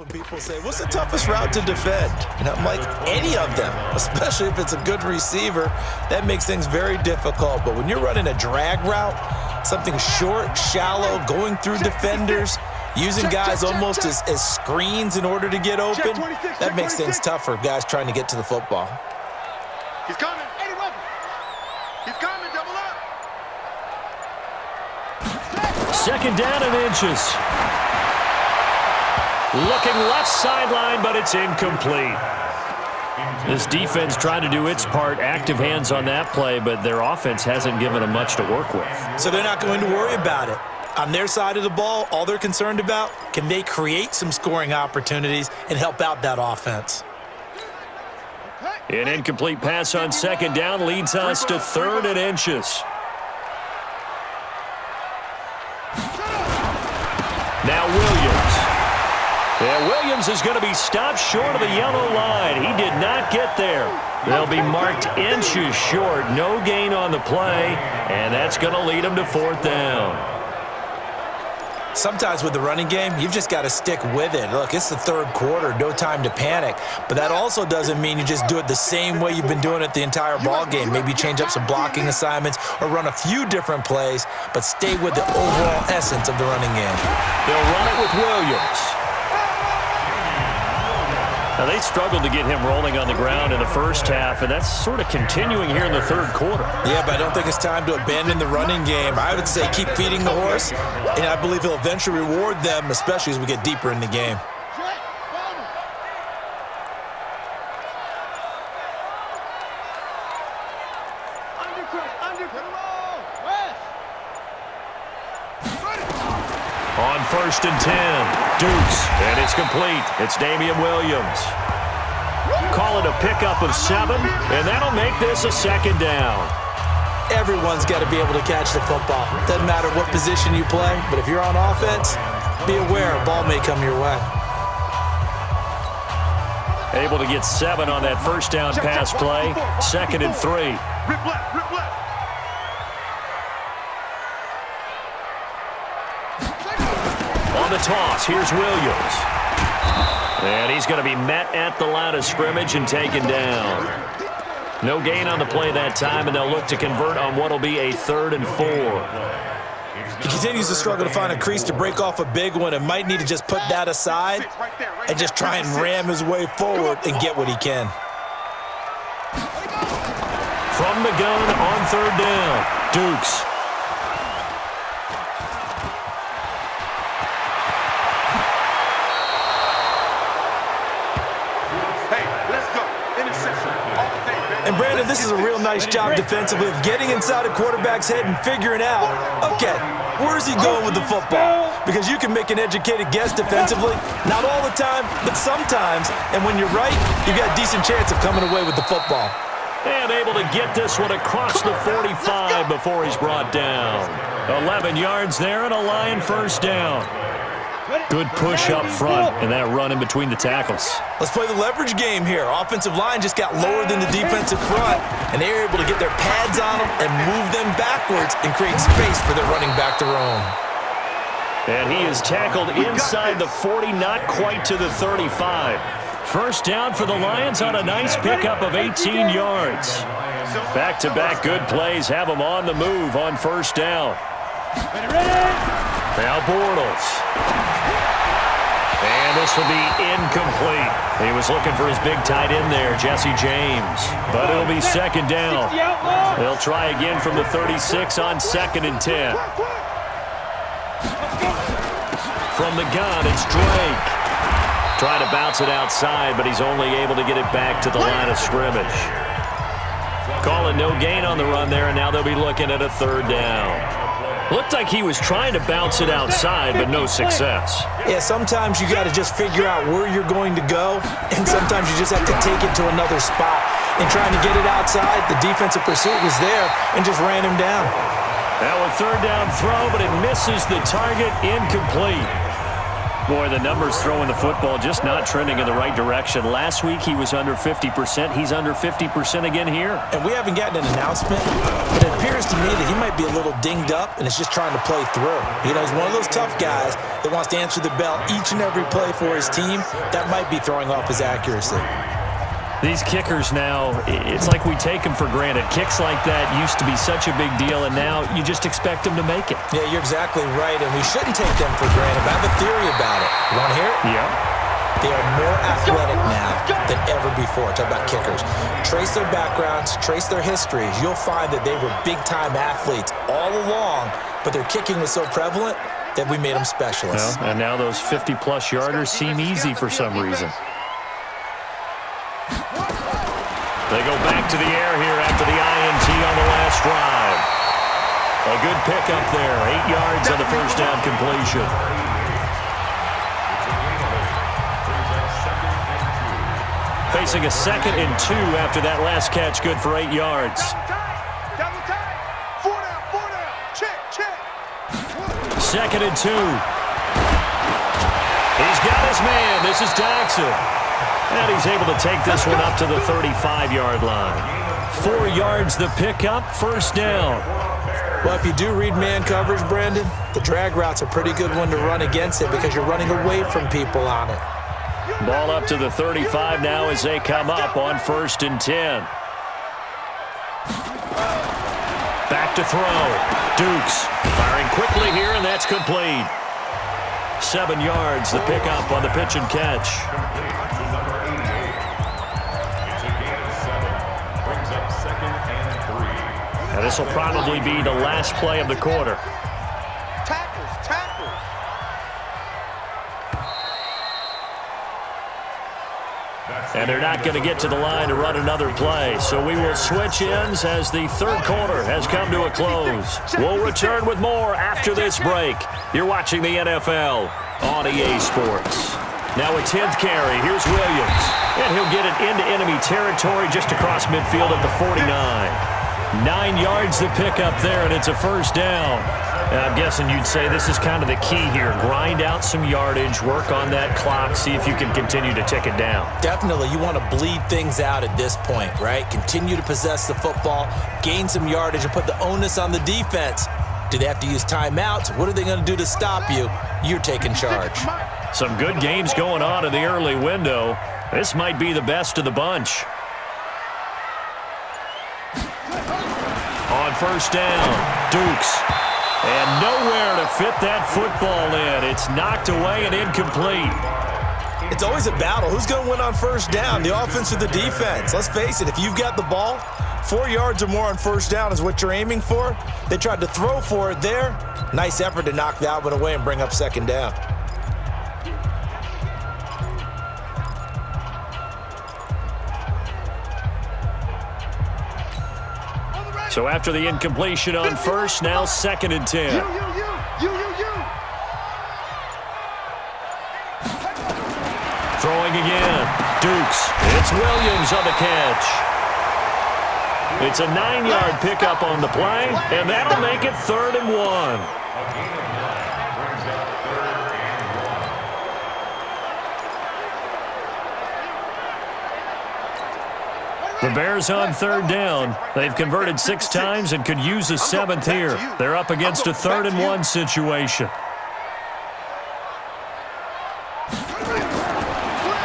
When people say, what's the toughest route to defend? And I'm like, any of them, especially if it's a good receiver. That makes things very difficult. But when you're running a drag route, something short, shallow, going through defenders, using guys almost as screens in order to get open, that makes things tough for guys trying to get to the football. He's coming. He's coming. Double up. Second down and inches. Looking left sideline, but it's incomplete. This defense trying to do its part, active hands on that play, but their offense hasn't given them much to work with. So they're not going to worry about it. On their side of the ball, all they're concerned about, can they create some scoring opportunities and help out that offense? An incomplete pass on second down leads us to third and inches. Now Williams. Yeah, Williams is going to be stopped short of the yellow line. He did not get there. They'll be marked inches short. No gain on the play, and that's going to lead them to fourth down. Sometimes with the running game, you've just got to stick with it. Look, it's the third quarter, no time to panic. But that also doesn't mean you just do it the same way you've been doing it the entire ball game. Maybe change up some blocking assignments or run a few different plays, but stay with the overall essence of the running game. They'll run it with Williams. Now, they struggled to get him rolling on the ground in the first half, and that's sort of continuing here in the third quarter. Yeah, but I don't think it's time to abandon the running game. I would say keep feeding the horse, and I believe he'll eventually reward them, especially as we get deeper in the game. On first and 10, Dukes, and it's complete. It's Damian Williams. Call it a pickup of 7, and that'll make this a second down. Everyone's got to be able to catch the football. Doesn't matter what position you play, but if you're on offense, be aware a ball may come your way. Able to get 7 on that first down pass play. Second and 3. Rip left, rip left. On the toss, here's Williams. And he's going to be met at the line of scrimmage and taken down. No gain on the play that time, and they'll look to convert on what will be a 3rd and 4. He continues to struggle to find a crease to break off a big one and might need to just put that aside and just try and ram his way forward and get what he can. From the gun on 3rd down, Dukes. And Brandon, this is a real nice job defensively of getting inside a quarterback's head and figuring out, okay, where's he going with the football? Because you can make an educated guess defensively, not all the time, but sometimes. And when you're right, you've got a decent chance of coming away with the football. And able to get this one across the 45 before he's brought down. 11 yards there and a Lion first down. Good push up front and that run in between the tackles. Let's play the leverage game here. Offensive line just got lower than the defensive front, and they were able to get their pads on them and move them backwards and create space for their running back to roam. And he is tackled inside the 40, not quite to the 35. First down for the Lions on a nice pickup of 18 yards. Back-to-back good plays have them on the move on first down. Now Bortles. And this will be incomplete. He was looking for his big tight end there, Jesse James. But it'll be second down. They'll try again from the 36 on 2nd and 10. From the gun, it's Drake. Trying to bounce it outside, but he's only able to get it back to the line of scrimmage. Calling no gain on the run there, and now they'll be looking at a 3rd down. Looked like he was trying to bounce it outside, but no success. Yeah, sometimes you got to just figure out where you're going to go, and sometimes you just have to take it to another spot. And trying to get it outside, the defensive pursuit was there and just ran him down. Now a 3rd down throw, but it misses the target, incomplete. Boy, the numbers throwing the football just not trending in the right direction. Last week he was under 50%. He's under 50% again here. And we haven't gotten an announcement, but it appears to me that he might be a little dinged up and is just trying to play through. You know, he's one of those tough guys that wants to answer the bell each and every play for his team. That might be throwing off his accuracy. These kickers now, it's like we take them for granted. Kicks like that used to be such a big deal, and now you just expect them to make it. Yeah, you're exactly right, and we shouldn't take them for granted. But I have a theory about it. You want to hear it? Yeah. They are more athletic now than ever before. Talk about kickers. Trace their backgrounds, trace their histories. You'll find that they were big-time athletes all along, but their kicking was so prevalent that we made them specialists. Well, and now those 50-plus yarders seem easy for some reason. They go back to the air here after the INT on the last drive. A good pickup there. 8 yards on the first down completion. Facing a 2nd and 2 after that last catch. Good for 8 yards. Double time. 4 down. Check. 2nd and 2. He's got his man. This is Jackson. And he's able to take this one up to the 35-yard line. 4 yards the pickup, first down. Well, if you do read man coverage, Brandon, the drag route's a pretty good one to run against it because you're running away from people on it. Ball up to the 35 now as they come up on 1st and 10. Back to throw. Dukes firing quickly here, and that's complete. 7 yards the pickup on the pitch and catch. And this will probably be the last play of the quarter. Tackles. And they're not going to get to the line to run another play. So we will switch ends as the third quarter has come to a close. We'll return with more after this break. You're watching the NFL on EA Sports. Now a 10th carry. Here's Williams. And he'll get it into enemy territory just across midfield at the 49. 9 yards to pick up there, and it's a first down. And I'm guessing you'd say this is kind of the key here. Grind out some yardage, work on that clock, see if you can continue to tick it down. Definitely. You want to bleed things out at this point, right? Continue to possess the football, gain some yardage, and put the onus on the defense. Do they have to use timeouts? What are they going to do to stop you? You're taking charge. Some good games going on in the early window. This might be the best of the bunch. On first down, Dukes. And nowhere to fit that football in. It's knocked away and incomplete. It's always a battle. Who's going to win on first down, the offense or the defense? Let's face it, if you've got the ball, 4 yards or more on first down is what you're aiming for. They tried to throw for it there. Nice effort to knock that one away and bring up second down. So after the incompletion on first, now 2nd and 10. Throwing again. Dukes. It's Williams on the catch. It's a 9-yard pickup on the play, and that'll make it 3rd and 1. The Bears on 3rd down. They've converted 6 times and could use a 7th here. They're up against a 3rd and 1 situation.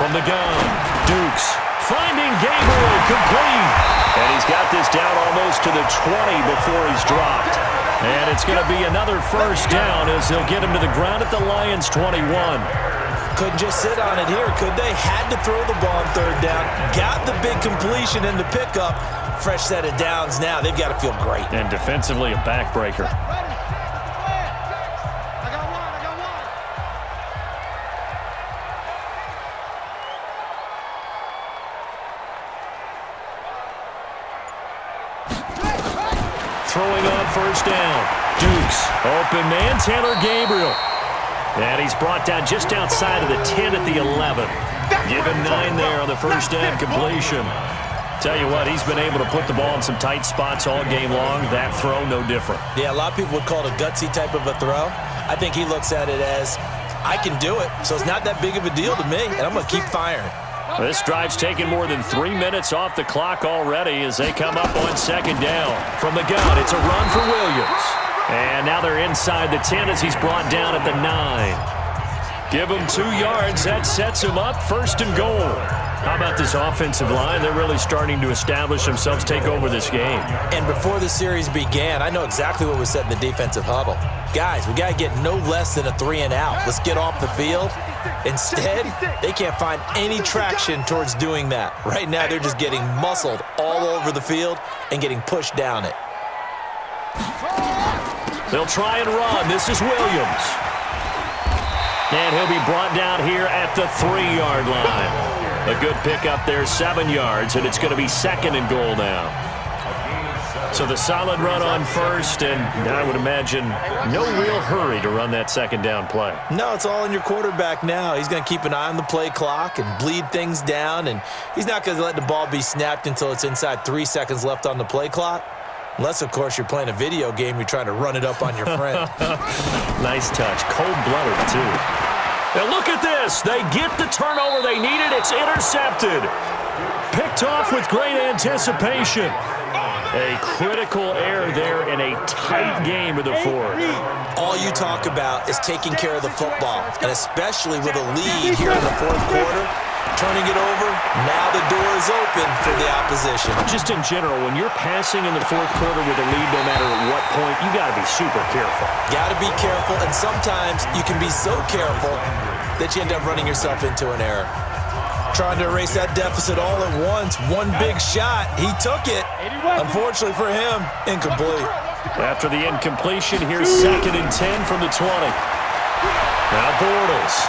From the gun, Dukes finding Gabriel complete. And he's got this down almost to the 20 before he's dropped. And it's going to be another first down as they'll get him to the ground at the Lions' 21. Couldn't just sit on it here, could they? Had to throw the ball on 3rd down. Got the big completion in the pickup. Fresh set of downs now. They've got to feel great. And defensively, a backbreaker. Throwing on first down. Dukes. Open man, Taylor Gabriel. And he's brought down just outside of the 10 at the 11. Given 9 there on the first down completion. Tell you what, he's been able to put the ball in some tight spots all game long. That throw, no different. Yeah, a lot of people would call it a gutsy type of a throw. I think he looks at it as I can do it, so it's not that big of a deal to me, and I'm going to keep firing. This drive's taken more than 3 minutes off the clock already as they come up on second down. From the gun, it's a run for Williams. And now they're inside the 10 as he's brought down at the 9. Give him 2 yards. That sets him up first and goal. How about this offensive line? They're really starting to establish themselves, take over this game. And before the series began, I know exactly what was said in the defensive huddle. Guys, we got to get no less than a 3-and-out. Let's get off the field. Instead, they can't find any traction towards doing that. Right now, they're just getting muscled all over the field and getting pushed down it. They'll try and run. This is Williams. And he'll be brought down here at the 3-yard line. A good pickup there, 7 yards, and it's going to be second and goal now. So the solid run on first, and I would imagine no real hurry to run that second down play. No, it's all in your quarterback now. He's going to keep an eye on the play clock and bleed things down, and he's not going to let the ball be snapped until it's inside 3 seconds left on the play clock. Unless, of course, you're playing a video game, you're trying to run it up on your friend. Nice touch. Cold-blooded, too. Now look at this. They get the turnover they needed. It's intercepted. Picked off with great anticipation. A critical error there in a tight game of the fourth. All you talk about is taking care of the football, and especially with a lead here in the fourth quarter, turning it over, now the door is open for the opposition. Just in general, when you're passing in the fourth quarter with a lead, no matter at what point, you got to be super careful. Got to be careful, and sometimes you can be so careful that you end up running yourself into an error. Trying to erase that deficit all at once. One big shot. He took it. Unfortunately for him, incomplete. After the incompletion, here's second and 10 from the 20. Now Bortles.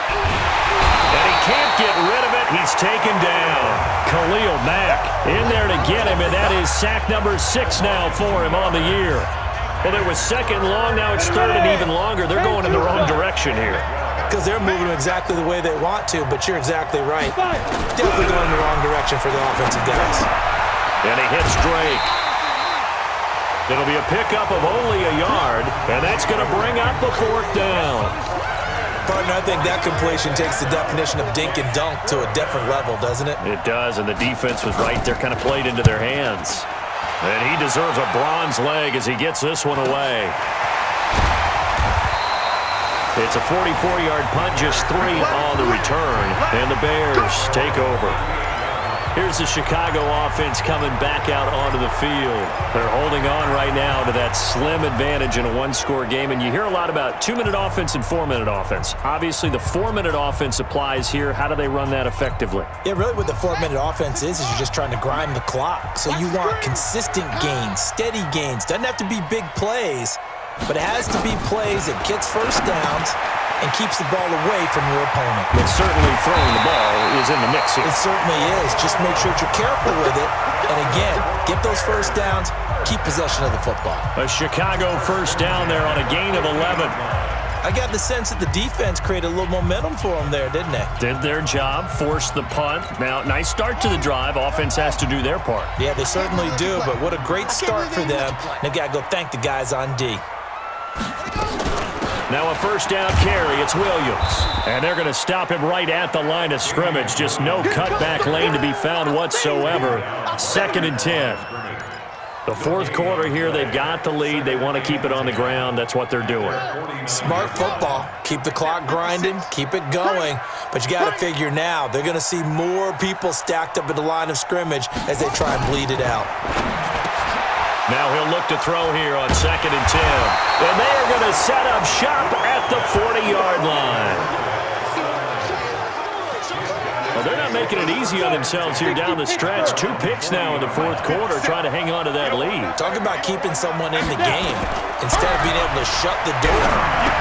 And he can't get rid of it. He's taken down. Khalil Mack in there to get him, and that is sack number 6 now for him on the year. Well, it was second long. Now it's third and even longer. They're going in the wrong direction here. Because they're moving exactly the way they want to, but you're exactly right. Definitely going in the wrong direction for the offensive guys. And he hits Drake. It'll be a pickup of only a yard, and that's going to bring up the fourth down. Partner, I think that completion takes the definition of dink and dunk to a different level, doesn't it? It does, and the defense was right there, kind of played into their hands. And he deserves a bronze leg as he gets this one away. It's a 44-yard punt, just 3 on the return, and the Bears take over. Here's the Chicago offense coming back out onto the field. They're holding on right now to that slim advantage in a one-score game, and you hear a lot about 2-minute offense and 4-minute offense. Obviously, the 4-minute offense applies here. How do they run that effectively? Yeah, really what the 4-minute offense is you're just trying to grind the clock. So you want consistent gains, steady gains. Doesn't have to be big plays, but it has to be plays that gets first downs and keeps the ball away from your opponent. But certainly throwing the ball is in the mix here. It certainly is. Just make sure that you're careful with it. And again, get those first downs, keep possession of the football. A Chicago first down there on a gain of 11. I got the sense that the defense created a little momentum for them there, didn't they? Did their job, forced the punt. Now, nice start to the drive. Offense has to do their part. Yeah, they certainly do, but what a great start for them. They've got to go thank the guys on D. Now a first down carry, it's Williams. And they're going to stop him right at the line of scrimmage. Just no cutback lane to be found whatsoever. Second and 10. The fourth quarter here, they've got the lead. They want to keep it on the ground. That's what they're doing. Smart football. Keep the clock grinding. Keep it going. But you got to figure now, they're going to see more people stacked up at the line of scrimmage as they try and bleed it out. Now he'll look to throw here on second and 10. And they are going to set up shop at the 40-yard line. Well, they're not making it easy on themselves here down the stretch. 2 picks now in the fourth quarter, trying to hang on to that lead. Talk about keeping someone in the game instead of being able to shut the door.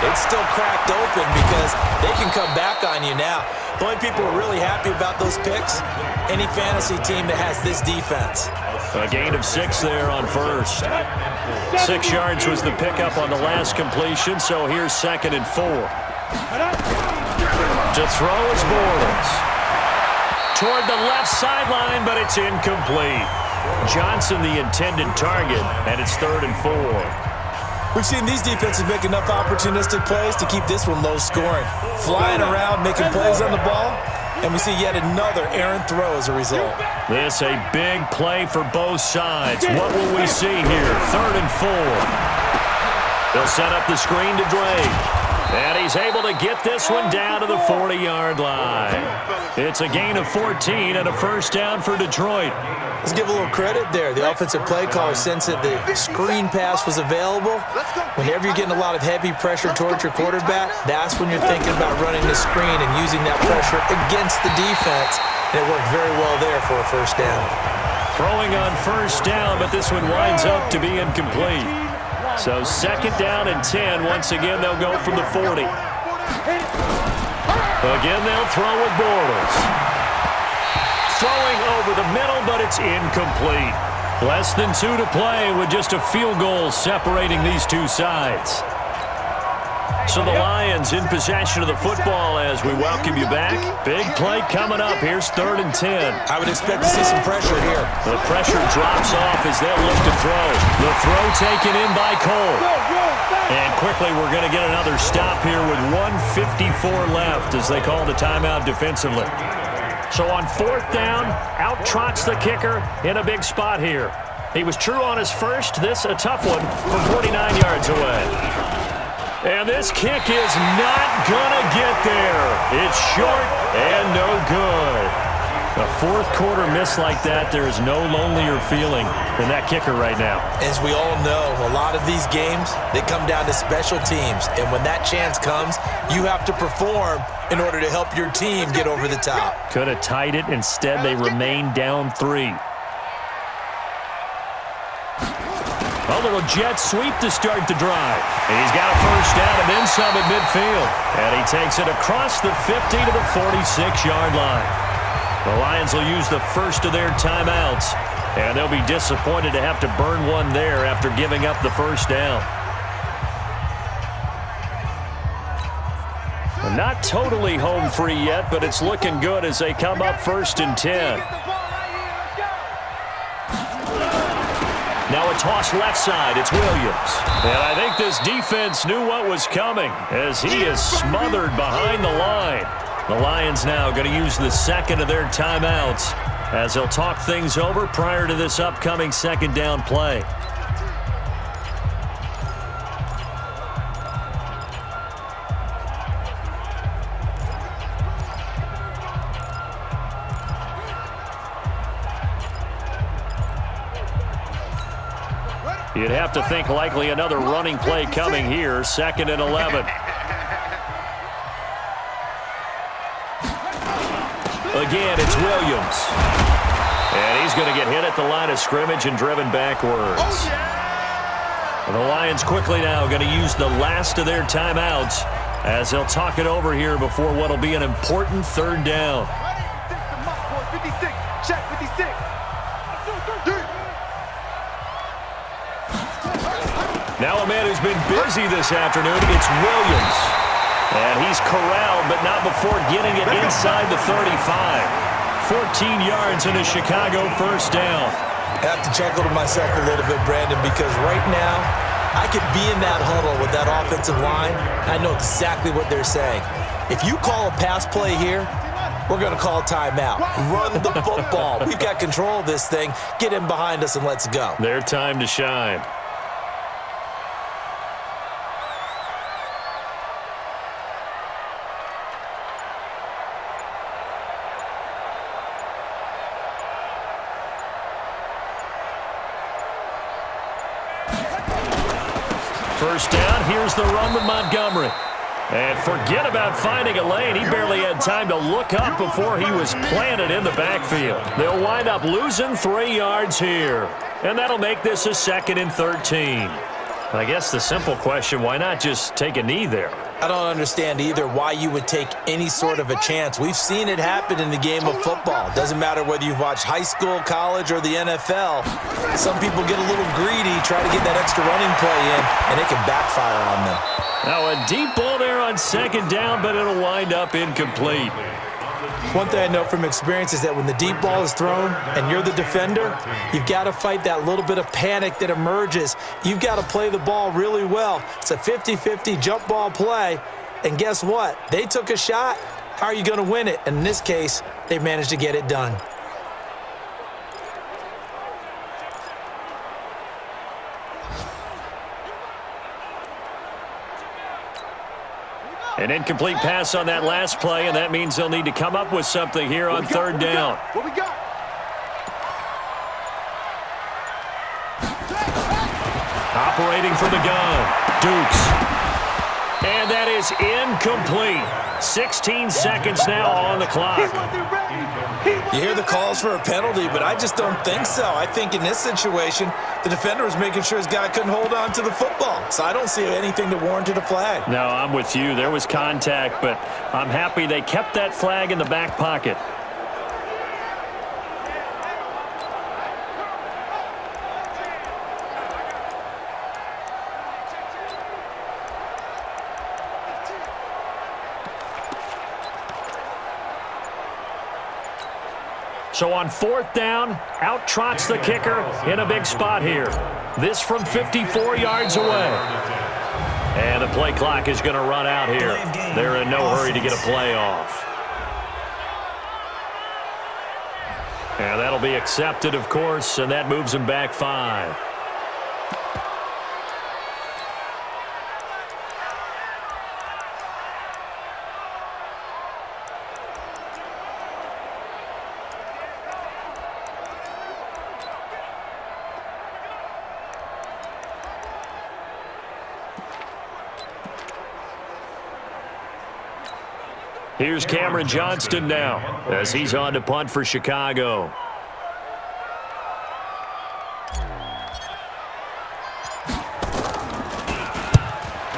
It's still cracked open because they can come back on you now. The only people who are really happy about those picks, any fantasy team that has this defense. A gain of 6 there on first. 6 yards was the pickup on the last completion, so here's second and 4. To throw is Bortles. Toward the left sideline, but it's incomplete. Johnson the intended target, and it's third and 4. We've seen these defenses make enough opportunistic plays to keep this one low scoring. Flying around, making plays on the ball, and we see yet another errant throw as a result. This a big play for both sides. What will we see here? 3rd and 4. They'll set up the screen to Drake. And he's able to get this one down to the 40-yard line. It's a gain of 14 and a first down for Detroit. Let's give a little credit there. The offensive play caller sensed that the screen pass was available. Whenever you're getting a lot of heavy pressure towards your quarterback, that's when you're thinking about running the screen and using that pressure against the defense. And it worked very well there for a first down. Throwing on first down, but this one winds up to be incomplete. So 2nd down and 10. Once again, they'll go from the 40. Again, they'll throw with Bortles. Throwing over the middle, but it's incomplete. Less than 2 to play with just a field goal separating these two sides. So the Lions in possession of the football as we welcome you back. Big play coming up. Here's 3rd and 10. I would expect to see some pressure here. The pressure drops off as they'll look to throw. The throw taken in by Cole. And quickly we're going to get another stop here with 1:54 left as they call the timeout defensively. So on 4th down, out trots the kicker in a big spot here. He was true on his first. This a tough one from 49 yards away. And this kick is not going to get there. It's short and no good. A 4th quarter miss like that, there is no lonelier feeling than that kicker right now. As we all know, a lot of these games, they come down to special teams. And when that chance comes, you have to perform in order to help your team get over the top. Could have tied it. Instead, they remain down 3. A little jet sweep to start the drive. And he's got a first down and then some at midfield. And he takes it across the 50 to the 46-yard line. The Lions will use the first of their timeouts. And they'll be disappointed to have to burn one there after giving up the first down. Well, not totally home free yet, but it's looking good as they come up 1st and 10. Now a toss left side. It's Williams. And I think this defense knew what was coming as he is smothered behind the line. The Lions now going to use the 2nd of their timeouts as they'll talk things over prior to this upcoming 2nd down play. You'd have to think likely another running play coming here. 2nd and 11. Again, it's Williams. And he's going to get hit at the line of scrimmage and driven backwards. And the Lions quickly now going to use the last of their timeouts as they'll talk it over here before what will be an important 3rd down. 56, check 56. Now a man who's been busy this afternoon, it's Williams. And he's corralled, but not before getting it inside the 35. 14 yards in a Chicago first down. I have to chuckle to myself a little bit, Brandon, because right now I could be in that huddle with that offensive line. I know exactly what they're saying. If you call a pass play here, we're going to call a timeout. Run the football. We've got control of this thing. Get in behind us and let's go. Their time to shine. First down, here's the run with Montgomery. And forget about finding a lane. He barely had time to look up before he was planted in the backfield. They'll wind up losing 3 yards here. And that'll make this a 2nd and 13. I guess the simple question, why not just take a knee there? I don't understand either why you would take any sort of a chance. We've seen it happen in the game of football. Doesn't matter whether you've watched high school, college, or the NFL. Some people get a little greedy, try to get that extra running play in, and it can backfire on them. Now a deep ball there on 2nd down, but it'll wind up incomplete. One thing I know from experience is that when the deep ball is thrown and you're the defender, you've got to fight that little bit of panic that emerges. You've got to play the ball really well. It's a 50-50 jump ball play, and guess what? They took a shot. How are you going to win it? And in this case, they managed to get it done. An incomplete pass on that last play, and that means they'll need to come up with something here on third down. What we got? Operating from the gun, Dukes. And that is incomplete. 16 seconds now on the clock. You hear the calls for a penalty, but I just don't think so. I think in this situation, the defender was making sure his guy couldn't hold on to the football. So I don't see anything to warrant a flag. No, I'm with you. There was contact, but I'm happy they kept that flag in the back pocket. So on fourth down, out trots the kicker in a big spot here. This from 54 yards away. And the play clock is going to run out here. They're in no hurry to get a play off. And that'll be accepted, of course, and that moves them back 5. Here's Cameron Johnston now as he's on to punt for Chicago.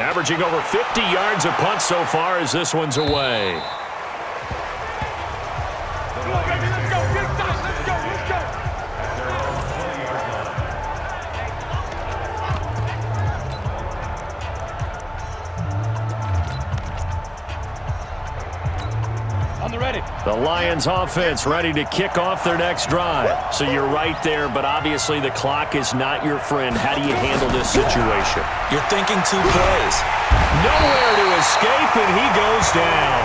Averaging over 50 yards a punt so far as this one's away. Come on, baby, let's go. Get excited. Let's go. Let's go. On the ready. The Lions offense ready to kick off their next drive. So you're right there, but obviously the clock is not your friend. How do you handle this situation? You're thinking 2 plays. Nowhere to escape, and he goes down.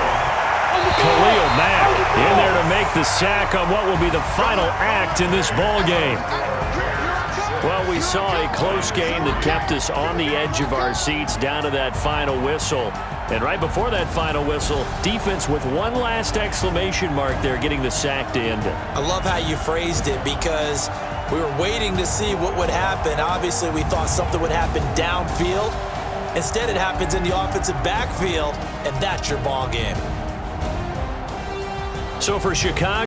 Khalil Mack in there to make the sack on what will be the final act in this ball game. Well, we saw a close game that kept us on the edge of our seats down to that final whistle. And right before that final whistle, defense with one last exclamation mark there, getting the sack to end it. I love how you phrased it because we were waiting to see what would happen. Obviously, we thought something would happen downfield. Instead, it happens in the offensive backfield, and that's your ball game. So for Chicago,